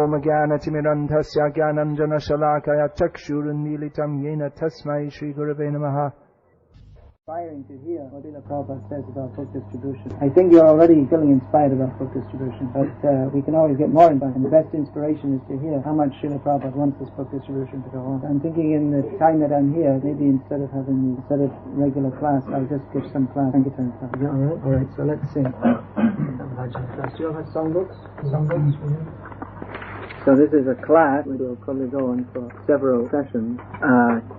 Om Jnanatimirandhasya Jnananjana Shalakaya Chakshurunmilitam Yena Tasmai Shri Gurave Namaha. Inspiring to hear what Srila Prabhupada says about book distribution. I think you're already feeling inspired about book distribution, but we can always get more inspired. And the best inspiration is to hear how much Srila Prabhupada wants this book distribution to go on. I'm thinking in the time that I'm here, maybe instead of regular class, I'll just give some class. Sankirtan class. Yeah, all right. So let's sing. Do you have songbooks? Songbooks for you? So this is a class which will probably go on for several sessions,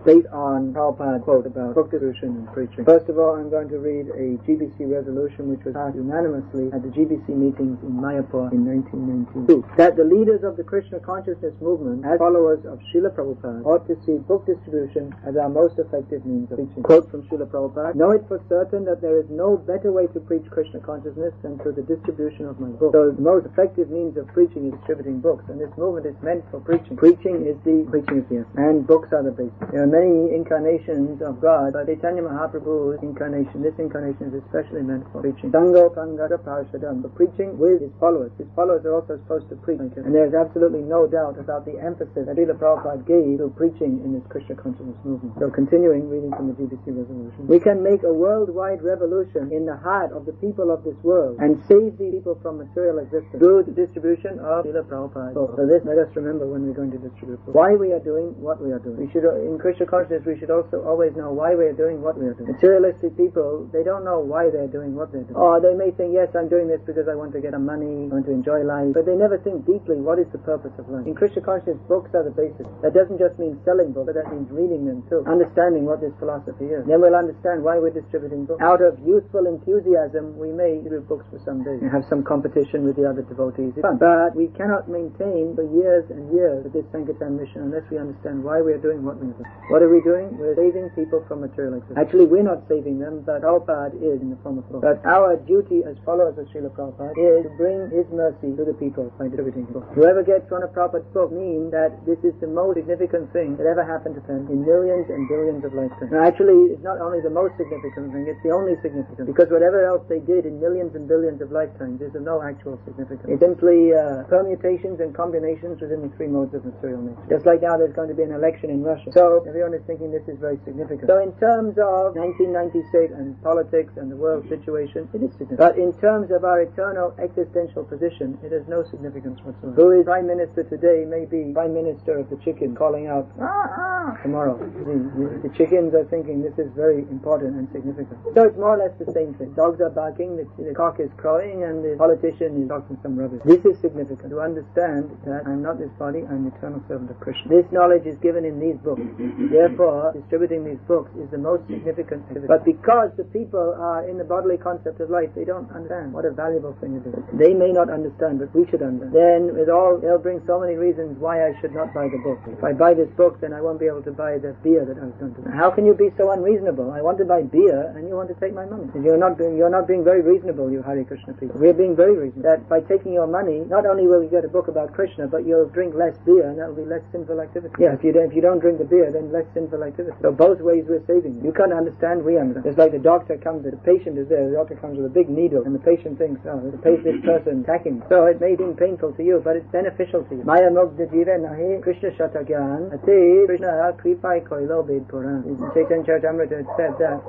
based on Prabhupada's quote about book distribution and preaching. First of all, I'm going to read a GBC resolution which was passed unanimously at the GBC meetings in Mayapur in 1992. That the leaders of the Krishna consciousness movement, as followers of Srila Prabhupada, ought to see book distribution as our most effective means of preaching. Quote from Srila Prabhupada: "Know it for certain that there is no better way to preach Krishna consciousness than through the distribution of my book." So the most effective means of preaching is distributing books, and this movement is meant for preaching. Preaching is the essence, and books are the basis. There are many incarnations of God, but Chaitanya Mahaprabhu's incarnation, this incarnation is especially meant for preaching. Sango Pangada Parshadam, but preaching with his followers. His followers are also supposed to preach. And there is absolutely no doubt about the emphasis that Srila Prabhupada gave to preaching in this Krishna consciousness movement. So continuing, reading from the GBC resolution. We can make a worldwide revolution in the heart of the people of this world and save these people from material existence through the distribution of Srila Prabhupada. So this, let us remember when we're going to distribute books. Why we are doing what we are doing. We should, in Krishna consciousness, we should also always know why we are doing what we are doing. Materialistic people, they don't know why they're doing what they're doing. Or they may think, yes, I'm doing this because I want to get money, I want to enjoy life, but they never think deeply what is the purpose of life. In Krishna consciousness, books are the basis. That doesn't just mean selling books, but that means reading them too, understanding what this philosophy is. Then we'll understand why we're distributing books. Out of youthful enthusiasm, we may distribute books for some days and have some competition with the other devotees. It's fun. But we cannot maintain for years and years with this Sankirtan mission unless we understand why we are doing what we are doing. What are we doing? We're saving people from material existence. Actually, we're not saving them, but Prabhupada is in the form of books. But our duty as followers of Srila Prabhupada is to bring his mercy to the people by distributing books. Whoever gets one of Prabhupada's books means that this is the most significant thing that ever happened to them in millions and billions of lifetimes. Now, actually, it's not only the most significant thing, it's the only significant, because whatever else they did in millions and billions of lifetimes is of no actual significance. It's simply permutations and combinations within the three modes of material nature. Just like now there's going to be an election in Russia. So everyone is thinking this is very significant. So in terms of 1996 and politics and the world situation, it is significant. But in terms of our eternal existential position, it has no significance whatsoever. Who is Prime Minister today may be Prime Minister of the chicken calling out tomorrow. The chickens are thinking this is very important and significant. So it's more or less the same thing. Dogs are barking, the cock is crowing, and the politician is talking some rubbish. This is significant. To understand that I'm not this body, I'm the eternal servant of Krishna. This knowledge is given in these books. Therefore, distributing these books is the most significant activity. But because the people are in the bodily concept of life, they don't understand what a valuable thing it is. They may not understand, but we should understand. Then they'll bring so many reasons why I should not buy the book. If I buy this book, then I won't be able to buy the beer that I was going to buy. How can you be so unreasonable? I want to buy beer and you want to take my money. You're not being very reasonable, you Hare Krishna people. We're being very reasonable. That by taking your money, not only will you get a book about Krishna, but you'll drink less beer and that will be less sinful activity. Yeah, if you don't drink the beer, then less sinful activity. So both ways we're saving you. You can't understand, we understand. It's like the doctor comes, the patient is there, the doctor comes with a big needle, and the patient thinks, oh, this person attacking me. So it may be painful to you, but it's beneficial to you. Maya mugdha jiva nahi Krishna shatagyan ate Krishna kripai koilo bed puran. In Chaitanya Charitamrita it said that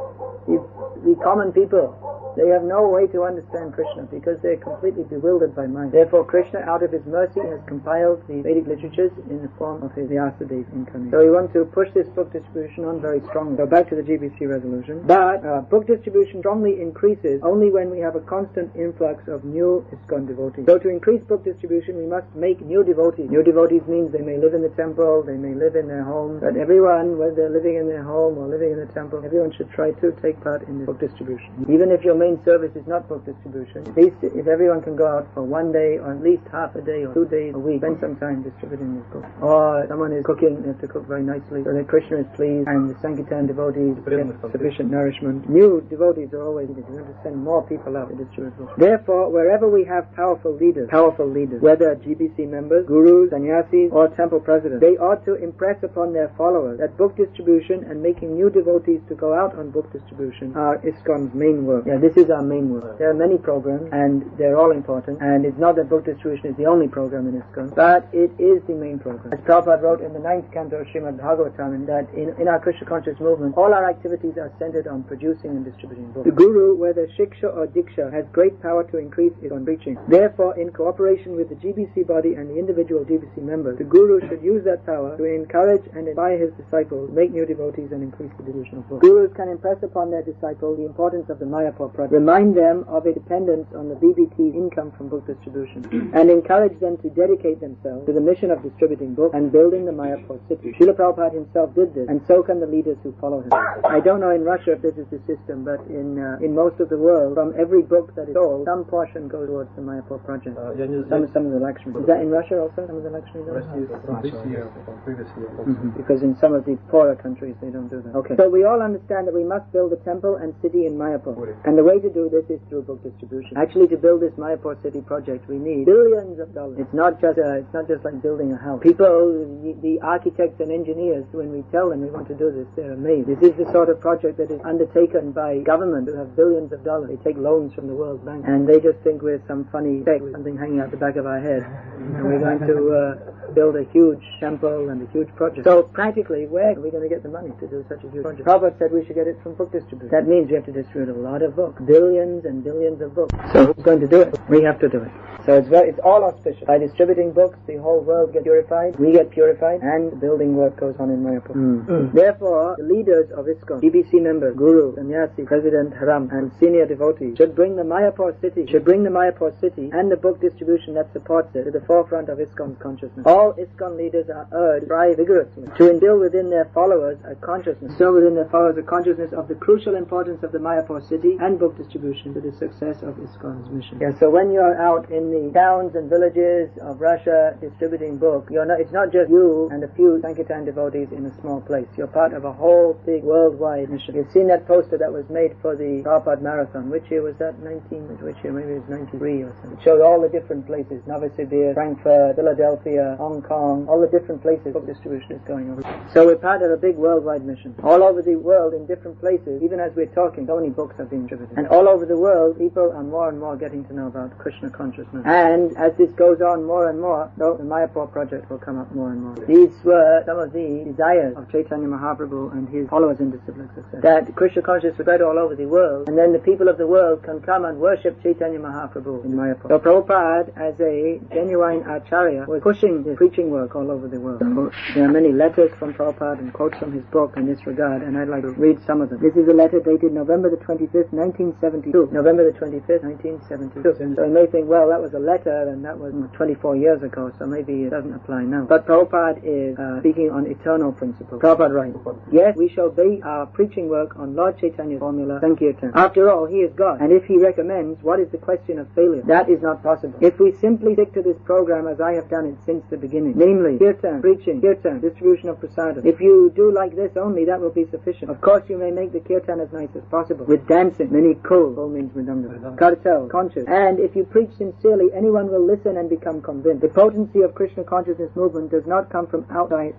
the common people, they have no way to understand Krishna because they're completely bewildered by mind. Therefore Krishna, out of his mercy, has compiled the Vedic literatures in the form of his Vyasadeva incarnation. So we want to push this book distribution on very strongly. So back to the GBC resolution. But book distribution strongly increases only when we have a constant influx of new ISKCON devotees. So to increase book distribution, we must make new devotees. New devotees means they may live in the temple, they may live in their home, but everyone, whether they're living in their home or living in the temple, everyone should try to take part in this book distribution. Even if your main service is not book distribution, at least if everyone can go out for one day or at least half a day or 2 days a week, spend some time distributing this book. Or someone is cooking, they have to cook very nicely so that Krishna is pleased and the Sankirtan devotees get sufficient nourishment. New devotees are always needed. We have to send more people out to distribute books. Therefore, wherever we have powerful leaders, whether GBC members, gurus, sannyasis, or temple presidents, they ought to impress upon their followers that book distribution and making new devotees to go out on book distribution distribution are ISKCON's main work. Yeah, this is our main work. There are many programs, and they're all important, and it's not that book distribution is the only program in ISKCON, but it is the main program. As Prabhupada wrote in the 9th canto of Srimad Bhagavatam, that in our Krishna conscious movement, all our activities are centered on producing and distributing books. The Guru, whether Shiksha or Diksha, has great power to increase ISKCON preaching. Therefore, in cooperation with the GBC body and the individual GBC members, the Guru should use that power to encourage and inspire his disciples, make new devotees, and increase the distribution of books. Gurus can impress upon their disciples the importance of the Mayapur project, remind them of a dependence on the BBT's income from book distribution, and encourage them to dedicate themselves to the mission of distributing books and building the Mayapur city. Srila Prabhupada himself did this, and so can the leaders who follow him. I don't know in Russia if this is the system, but in most of the world, from every book that is sold, some portion goes towards the Mayapur project. Some of the Lakshmi. Is that in Russia also? Some of the Lakshmi? From this year, from previous year. Because in some of the poorer countries they don't do that. Okay. So we all understand that we must build a temple and city in Mayapur. And the way to do this is through book distribution. Actually, to build this Mayapur city project, we need billions of dollars. It's not just like building a house. People, the architects and engineers, when we tell them we want to do this, they're amazed. This is the sort of project that is undertaken by government who have billions of dollars. They take loans from the World Bank, and they just think we're some funny tech with something hanging out the back of our head, and we're going to build a huge temple and a huge project. So practically, where are we going to get the money to do such a huge project? Prabhupada said we should get it from book distribution. That means we have to distribute a lot of books, billions and billions of books. So who's going to do it? We have to do it. So it's all auspicious. By distributing books, the whole world gets purified, we get purified, and the building work goes on in Mayapur. Therefore, the leaders of ISKCON, GBC members, Guru, Sannyasi, President Haram, and senior devotees should bring the Mayapur city and the book distribution that supports it to the forefront of ISKCON's consciousness. All ISKCON leaders are urged to try vigorously to instill within their followers a consciousness of the crucial importance of the Mayapur city and book distribution to the success of ISKCON's mission. Yeah, so when you're out in the towns and villages of Russia distributing books, it's not just you and a few Sankirtan devotees in a small place. You're part of a whole big worldwide mission. You've seen that poster that was made for the Prabhupada Marathon. Which year was that? Which year? Maybe it was 93 or something. It showed all the different places. Novosibirsk, Frankfurt, Philadelphia, Hong Kong, all the different places book distribution is going on. So we're part of a big worldwide mission. All over the world, in different places, even as we're talking, so many books are being distributed. And all over the world, people are more and more getting to know about Krishna consciousness. And as this goes on more and more, the Mayapur project will come up more and more. These were some of the desires of Chaitanya Mahaprabhu and his followers in disciplic success. That Krishna consciousness spread all over the world, and then the people of the world can come and worship Chaitanya Mahaprabhu in Mayapur. So Prabhupada, as a genuine Acharya, was pushing the preaching work all over the world. So there are many letters from Prabhupada and quotes from his book in this regard, and I'd like to read some of them. This is a letter dated November the 25th, 1972. November the 25th, 1972. So you may think, well, that was a letter, and that was 24 years ago, so maybe it doesn't apply now. But Prabhupada is speaking on eternal principles. Prabhupada writes, yes, we shall base our preaching work on Lord Chaitanya's formula, Sankirtan. After all, he is God, and if he recommends, what is the question of failure? That is not possible. If we simply stick to this program as I have done it since the beginning, namely, Kirtan, preaching, Kirtan, distribution of prasadam. If you do like this only, that will be sufficient. Of course, you may make the Kirtan as nice as possible, with dancing, many kul means redundant, kartal, conscious, and if you preach sincerely, anyone will listen and become convinced. The potency of Krishna consciousness movement does not come from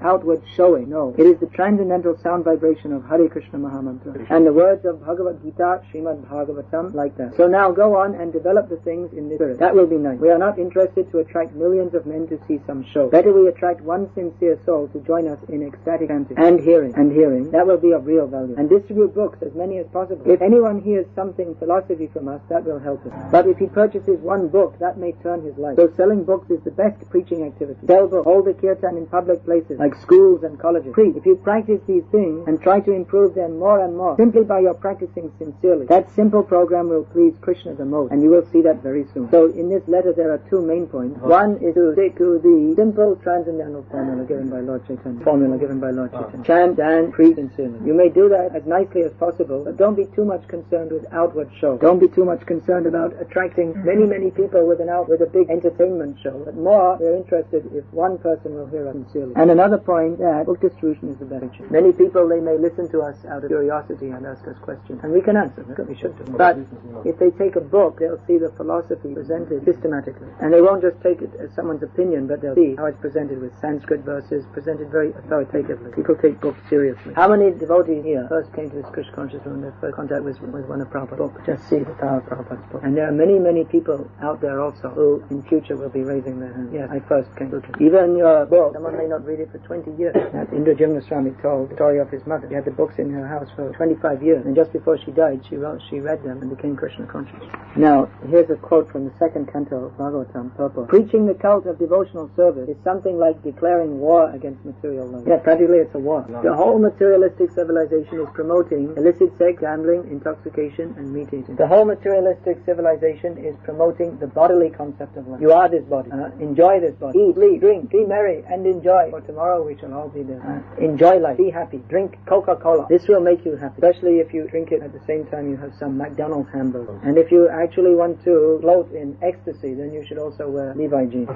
outward showing, no. It is the transcendental sound vibration of Hare Krishna Mahamantra, and the words of Bhagavad Gita, Srimad Bhagavatam, like that. So now go on and develop the things in this spirit. That will be nice. We are not interested to attract millions of men to see some show. Better we attract one sincere soul to join us in ecstatic chanting and hearing. That will be of real value. And distribute books, as many as possible. If anyone hears something philosophy from us, that will help us. But if he purchases one book, that may turn his life. So selling books is the best preaching activity. Sell books, hold the kirtan in public places, like schools and colleges. Preach. If you practice these things and try to improve them more and more, simply by your practicing sincerely, that simple program will please Krishna the most, and you will see that very soon. So in this letter there are two main points. One is to stick to the simple transcendental formula given by Lord Chaitanya. Chant and preach sincerely. You may do that as nicely as possible, but don't be too much concerned with outward show. Don't be too much concerned about attracting many people with a big entertainment show. But more, we're interested if one person will hear us sincerely. And another point, that book distribution is the better. Many people, they may listen to us out of curiosity and ask us questions, and we can answer them. We should do. But if they take a book, they'll see the philosophy presented systematically. And they won't just take it as someone's opinion, but they'll see how it's presented with Sanskrit verses, presented very authoritatively. People take books seriously. How many devotees here first came to this Krishna Conscious when their first contact was one of Prabhupada's books. Just see the power of Prabhupada's book. And there are many, many people out there also who in future will be raising their hand. Yes, I first came to it. Even your book, someone may not read it for 20 years. That Indra Swami told the story of his mother. She had the books in her house for 25 years, and just before she died, she read them and became Krishna conscious. Now, here's a quote from the second canto of Bhagavatam, purport. Preaching the cult of devotional service is something like declaring war against material life. Yeah, practically it's a war. No. The whole materialistic civilization is promoting illicit sex, gambling, intoxication, and meat eating. The whole materialistic civilization is promoting the bodily concept of life. You are this body. Enjoy this body. Eat, sleep, drink, be merry, and enjoy. For tomorrow we shall all be there. Enjoy life. Be happy. Drink Coca-Cola. This will make you happy. Especially if you drink it at the same time you have some McDonald's hamburger. And if you actually want to float in ecstasy, then you should also wear Levi jeans.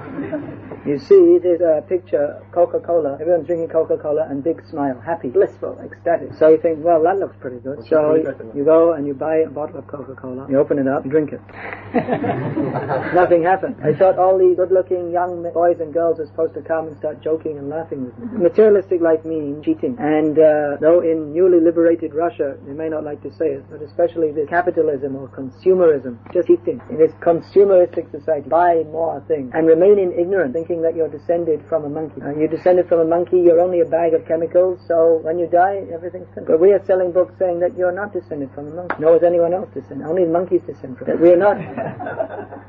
You see, there's a picture, Coca-Cola. Everyone's drinking Coca-Cola and big smile. Happy, blissful, ecstatic. So you think, well, that looks pretty good. So you go and you buy a bottle of Coca-Cola. You open it up, you drink it. Nothing happened. I thought all these good-looking young boys and girls are supposed to come and start joking and laughing with me. Materialistic life means cheating. And though in newly liberated Russia, they may not like to say it, but especially this capitalism or consumerism, just cheating. In this consumeristic society, buy more things and remain in ignorance, thinking that you're descended from a monkey. You're descended from a monkey, you're only a bag of chemicals, so when you die, everything's finished. But we are selling books saying that you're not descended from a monkey, nor is anyone else descended. Only the monkeys descend from it. That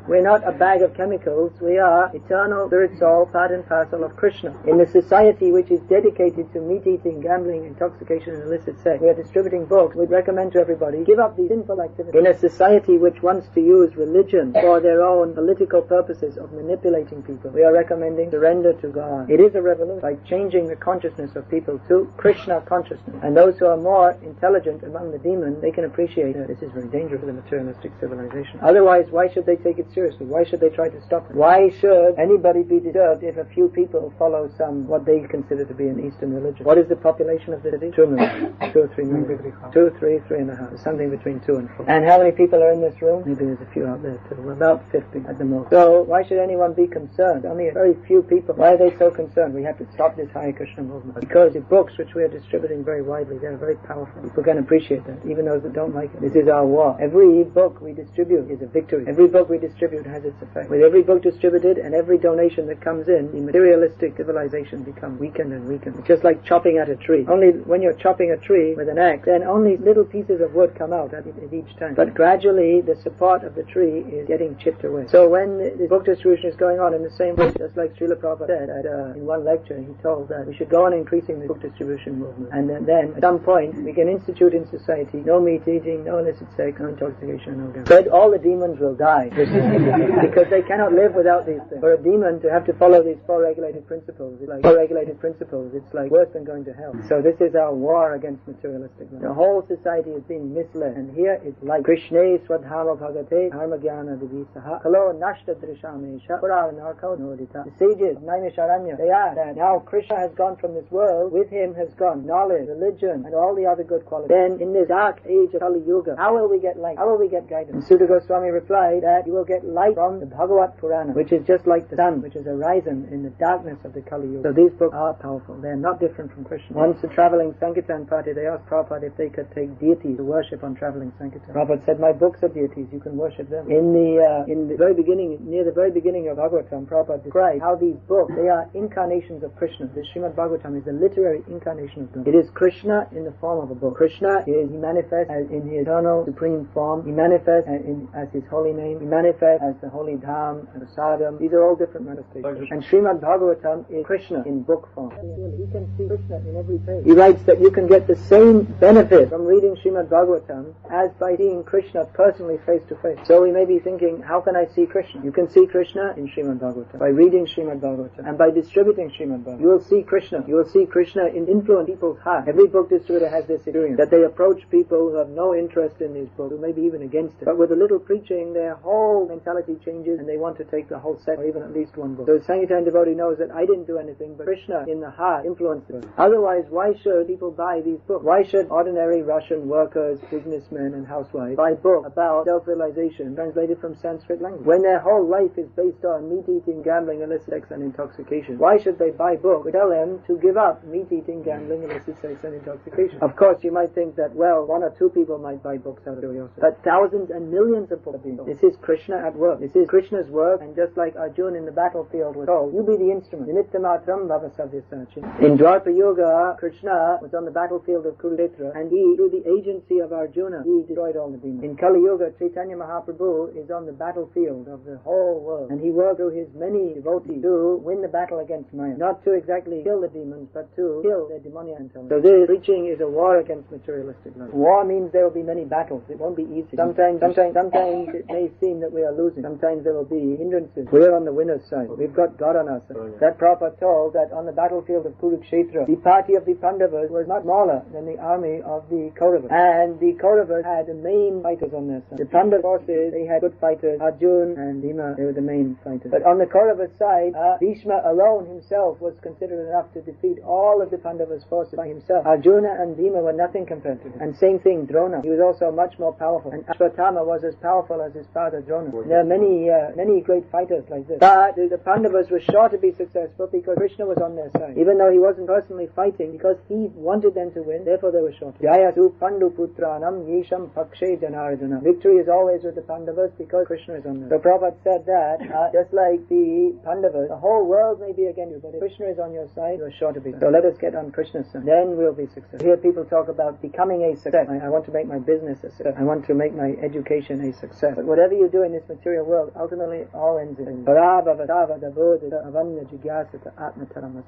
we're not a bag of chemicals, we are eternal spirit soul, part and parcel of Krishna. In a society which is dedicated to meat eating, gambling, intoxication, and illicit sex, we are distributing books. We'd recommend to everybody, give up these sinful activities. In a society which wants to use religion for their own political purposes of manipulating people, we are recommending surrender to God. It is a revolution by changing the consciousness of people to Krishna consciousness. And those who are more intelligent among the demons, they can appreciate that this is very dangerous for the materialistic civilization. Otherwise, why should they take it seriously? Why should they try to stop it? Why should anybody be disturbed if a few people follow what they consider to be an Eastern religion? What is the population of the city? 2 million. 2 or 3 million. 2, 3, 3.5. Something between 2 and 4. And how many people are in this room? Maybe there's a few out there too. We're about 50 at the most. So why should anyone be concerned? Only a very few people. Why are they so concerned? We have to stop this Hare Krishna movement. Because the books which we are distributing very widely, they're very powerful. People can appreciate that, even those that don't like it. This is our war. Every book we distribute is a victory. Every book we distribute has its effect. With every book distributed and every donation that comes in, the materialistic civilization becomes weakened and weakened. It's just like chopping at a tree. Only when you're chopping a tree with an axe, then only little pieces of wood come out at each time. But gradually, the support of the tree is getting chipped away. So when the book distribution is going on in the same way, just like Srila Prabhupada said in one lecture, he told that we should go on increasing the book distribution movement. And then at some point, we can institute in society no meat eating, no illicit sex, no intoxication, no gambling. But all the demons will die. Because they cannot live without these things. For a demon to have to follow these four regulated principles, it's like worse than going to hell. So this is our war against materialistic life. The whole society is being misled. And here is light. Krishna swadhama bhagate dharmagyana divisaha kalo nashta drishamesha puranarko nodita. The sages, Naimisharanya, they are that now Krishna has gone from this world, with him has gone knowledge, religion, and all the other good qualities. Then in this dark age of Kali Yuga, how will we get light? How will we get guidance? And Sutta Goswami replied that you will get light from the Bhagavat Purana, which is just like the sun, which is arisen in the darkness of the Kali Yuga. So these books are powerful. They are not different from Krishna. Once a traveling Sankirtan party, they asked Prabhupada if they could take deities to worship on traveling Sankirtan. Prabhupada said, my books are deities, you can worship them. In the very beginning, near the very beginning of Bhagavatam, Prabhupada described how these books, they are incarnations of Krishna. The Srimad Bhagavatam is a literary incarnation of God. It is Krishna in the form of a book. Krishna he manifests in his eternal supreme form. He manifests as his holy name. He manifests as the holy Dham and the Sadam. These are all different manifestations. And Srimad Bhagavatam is Krishna in book form. He can see Krishna in every page. He writes that you can get the same benefit from reading Srimad Bhagavatam as by seeing Krishna personally face to face. So we may be thinking, how can I see Krishna? You can see Krishna in Srimad Bhagavatam by reading Srimad Bhagavatam and by distributing Srimad Bhagavatam. You will see Krishna. You will see Krishna in influence people's hearts. Every book distributor has this experience, that they approach people who have no interest in these books, who may be even against it. But with a little preaching, their whole mentality changes and they want to take the whole set or even at least one book. So the Sankirtan devotee knows that I didn't do anything, but Krishna in the heart influenced it. Otherwise, why should people buy these books? Why should ordinary Russian workers, businessmen and housewives buy books about self-realization translated from Sanskrit language when their whole life is based on meat-eating, gambling, illicit sex and intoxication? Why should they buy books which tell them to give up meat-eating, gambling, illicit sex and intoxication? Of course, you might think think that, well, one or two people might buy books out of curiosity. But thousands and millions of books are being sold. This is Krishna at work. This is Krishna's work, and just like Arjuna in the battlefield was told, you be the instrument. Nimittamatram bhavasavyasachi. In Dwapara Yuga, Krishna was on the battlefield of Kurukshetra, and he, through the agency of Arjuna, he destroyed all the demons. In Kali Yuga, Chaitanya Mahaprabhu is on the battlefield of the whole world, and he worked through his many devotees to win the battle against Maya. Not to exactly kill the demons, but to kill their demoniac intelligence. So this preaching is a war against materialistic life. War means there will be many battles. It won't be easy. Sometimes it may seem that we are losing. Sometimes there will be hindrances. We're on the winner's side. We've got God on our side. That Prabhupada told that on the battlefield of Kurukshetra, the party of the Pandavas was much smaller than the army of the Kauravas. And the Kauravas had the main fighters on their side. The Pandava forces, they had good fighters. Arjuna and Bhima, they were the main fighters. But on the Kauravas side, Bhishma alone himself was considered enough to defeat all of the Pandavas' forces by himself. Arjuna and Bhima were nothing compared to him. And same thing, Drona. He was also much more powerful. And Ashwatthama was as powerful as his father Drona. There are many great fighters like this. But the Pandavas were sure to be successful because Krishna was on their side. Even though he wasn't personally fighting, because he wanted them to win, therefore they were sure to. Jayatu Pandu Putranam Yesham Pakshe Janardana. Victory is always with the Pandavas because Krishna is on their side. So Prabhupada said that, just like the Pandavas, the whole world may be against you, but if Krishna is on your side, you are sure to be. So let us get on Krishna's side. Then we'll be successful. Here people talk about becoming a success. I want to make my business a success. I want to make my education a success. But whatever you do in this material world, ultimately all ends in. As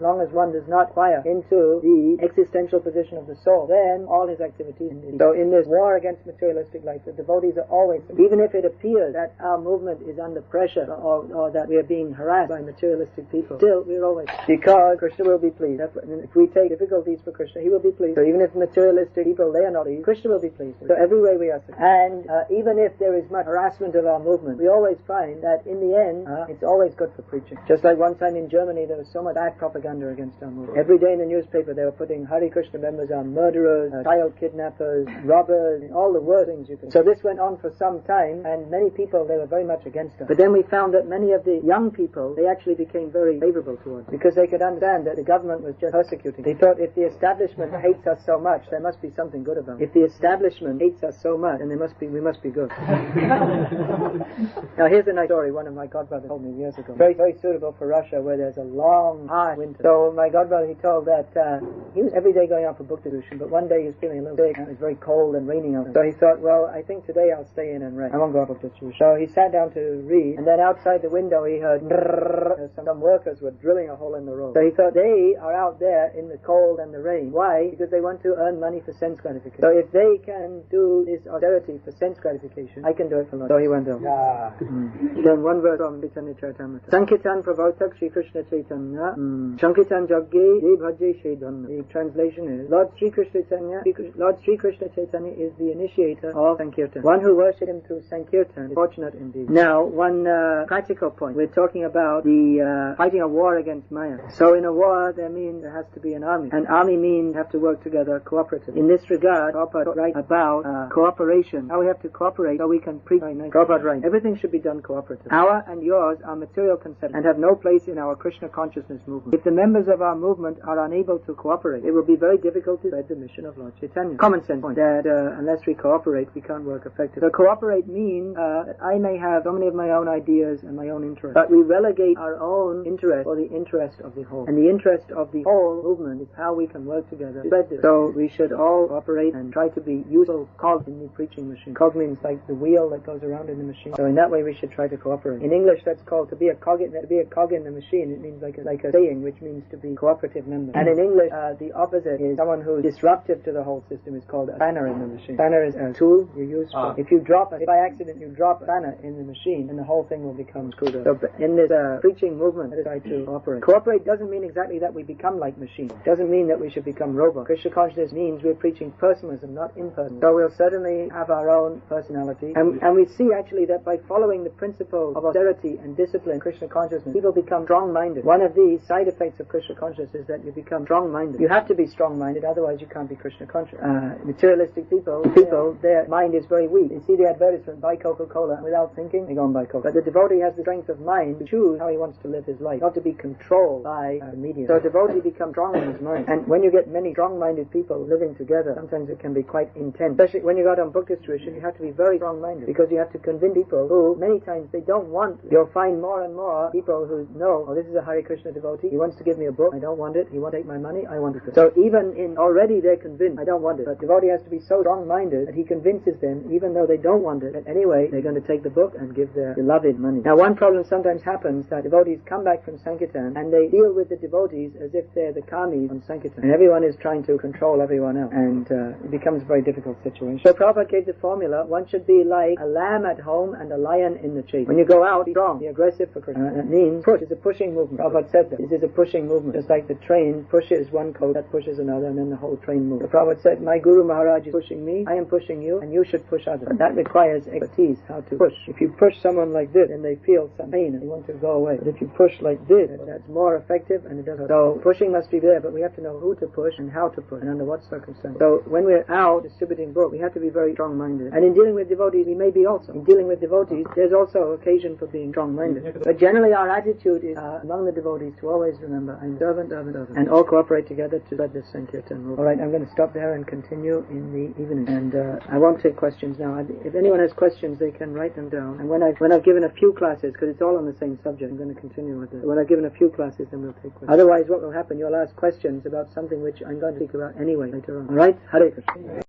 long as one does not acquire into the existential position of the soul, then all his activities end. So in this war against materialistic life, the devotees are always, even if it appears that our movement is under pressure or that we are being harassed by materialistic people, still we're always, because Krishna will be pleased. If we take difficulties for Krishna, he will be pleased. So even if materialistic people, they are not pleased, Krishna will be pleased. So every way we are successful. And even if there is much harassment of our movement, we always find that in the end, it's always good for preaching. Just like one time in Germany, there was so much bad propaganda against our movement. Every day in the newspaper, they were putting Hare Krishna members are murderers, child kidnappers, robbers, and all the worst things you can. So this went on for some time, and many people, they were very much against us. But then we found that many of the young people, they actually became very favorable towards us, because they could understand that the government was just persecuting. They thought if the establishment hates us so much, there must be something good about it. If the establishment hates us so much, then we must be good. Now here's a nice story one of my godbrothers told me years ago. Very, very suitable for Russia, where there's a long, hard winter. So my godbrother, he told that he was every day going out for book distribution, but one day he was feeling a little sick, and it was very cold and raining out. So he thought, well, I think today I'll stay in and rest. I won't go out for book distribution. So he sat down to read, and then outside the window he heard some workers were drilling a hole in the road. So he thought, they are out there in the cold and the rain. Why? Because they want to earn money for sense gratification. So if they can do this austerity for sense gratification, I can do it for Lord. So he went on. Then one verse from Chaitanya Charitamrita. Sankirtan Pravartak Shri Krishna Chaitanya Sankirtan Jagge De Bhajye Shedhan. The translation is, Lord Sri Krishna Chaitanya is the initiator of Sankirtan. One who worships him through Sankirtan is fortunate indeed. Now, one practical point. We're talking about the fighting a war against Maya. So in a war, there has to be an army. An army means you have to work together cooperatively. In this regard, Prabhupada writes about cooperation. How we have to cooperate so we can preach. Prabhupada writes, everything should be done cooperatively. Our and yours are material concepts and have no place in our Krishna consciousness movement. If the members of our movement are unable to cooperate, it will be very difficult to spread the mission of Lord Chaitanya. Common sense point that unless we cooperate, we can't work effectively. So cooperate means that I may have so many of my own ideas and my own interests, but we relegate our own interest for the interest of the whole. And the interest of the whole movement is how we can work together to spread this. So we should all cooperate and try to be useful cogs in the preaching machine. Cog means like the wheel that goes around in the machine. So in that way we should try to cooperate. In English that's called to be a cog in the machine. It means like a saying, which means to be cooperative member. And in English the opposite is someone who is disruptive to the whole system is called a spanner in the machine. Spanner is a tool you use for. If by accident you drop a spanner in the machine, then the whole thing will become screwed up. So in this preaching movement, let us try to cooperate. Cooperate doesn't mean exactly that we become like machines. It doesn't mean that we should become robots. Krishna consciousness means we're preaching personalism, not impersonalism. So we'll certainly have our own personality. And we see actually that by following the principle of austerity and discipline in Krishna consciousness, people become strong-minded. One of the side effects of Krishna consciousness is that you become strong-minded. You have to be strong-minded, otherwise you can't be Krishna conscious. Materialistic people, their mind is very weak. They see the advertisement, buy Coca-Cola, and without thinking, they go and buy Coca. But the devotee has the strength of mind to choose how he wants to live his life, not to be controlled by the media. So a devotee becomes strong in his mind. And when you get many strong-minded people living together, together, sometimes it can be quite intense. Especially when you got on book distribution, you have to be very strong-minded, because you have to convince people who, many times, they don't want. You'll find more and more people who know, oh, this is a Hare Krishna devotee, he wants to give me a book, I don't want it, he won't take my money, I want it. So even in, already they're convinced, I don't want it. But devotee has to be so strong-minded that he convinces them, even though they don't want it, that anyway, they're going to take the book and give their beloved money. Now one problem sometimes happens that devotees come back from Sankirtan and they deal with the devotees as if they're the kamis on Sankirtan. And everyone is trying to control everyone else. And it becomes a very difficult situation. So Prabhupada gave the formula, one should be like a lamb at home and a lion in the chase. When you go out, be strong, be aggressive for Krishna. That means push. It's a pushing movement. Prabhupada said that. This is a pushing movement. Just like the train pushes one coach, that pushes another, and then the whole train moves. So Prabhupada said, my Guru Maharaj is pushing me, I am pushing you, and you should push others. But that requires expertise, how to push. If you push someone like this, then they feel some pain and they want to go away. But if you push like this, that's more effective and it doesn't. So pushing must be there, but we have to know who to push and how to push and under what circumstances. So when we're out distributing books, we have to be very strong-minded. And in dealing with devotees, we may be also. In dealing with devotees, there's also occasion for being strong-minded. But generally our attitude is among the devotees to always remember, I'm servant, and all cooperate together to spread this Sankirtan movement. Alright, I'm going to stop there and continue in the evening. And I won't take questions now. If anyone has questions, they can write them down. And when I've given a few classes, because it's all on the same subject, I'm going to continue with it. When I've given a few classes, then we'll take questions. Otherwise, what will happen, you'll ask questions about something which I'm going to speak about anyway later on. Alright? Hare Krishna.